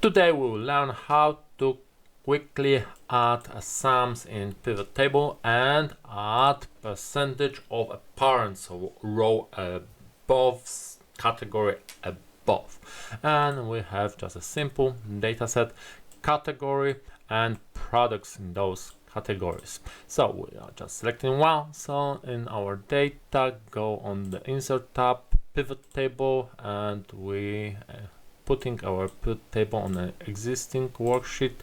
Today we will learn how to quickly add sums in PivotTable and add percentage of a parent, so row above, category above. And we have just a simple data set, category and products in those categories. So we are just selecting one. So in our data, go on the insert tab, pivot table, and we putting our pivot table on an existing worksheet.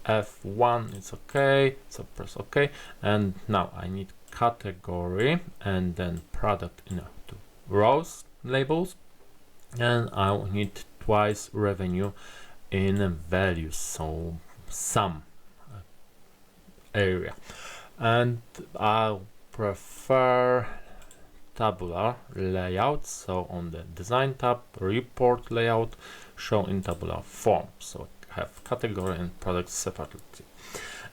F1 is okay, so press OK. And now I need category and then product in two rows labels, and I need twice revenue in values, so sum area, and I prefer tabular layout. So on the design tab, report layout, show in tabular form, so I have category and products separately,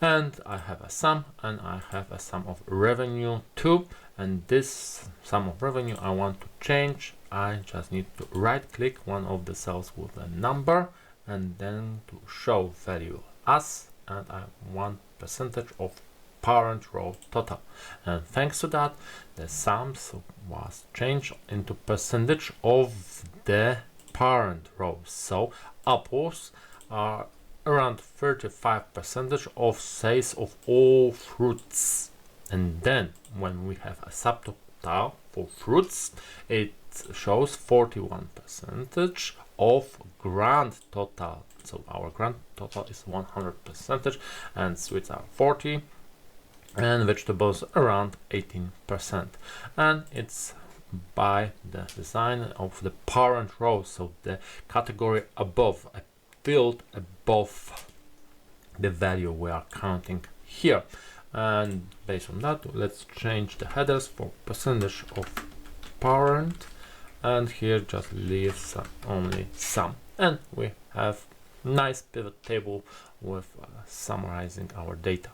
and I have a sum and I have a sum of revenue too. And this sum of revenue I want to change. I just need to right click one of the cells with a number and then to show value as, and I want percentage of parent row total, and thanks to that the sums was changed into percentage of the parent row. So apples are around 35% of sales of all fruits, and then when we have a subtotal for fruits, it shows 41% of grand total. So our grand total is 100%, and sweets are 40%, and vegetables around 18%. And it's by the design of the parent row, so the category above, a field above the value we are counting here. And based on that, let's change the headers for percentage of parent, and here just leave only sum, and we have nice pivot table with summarizing our data.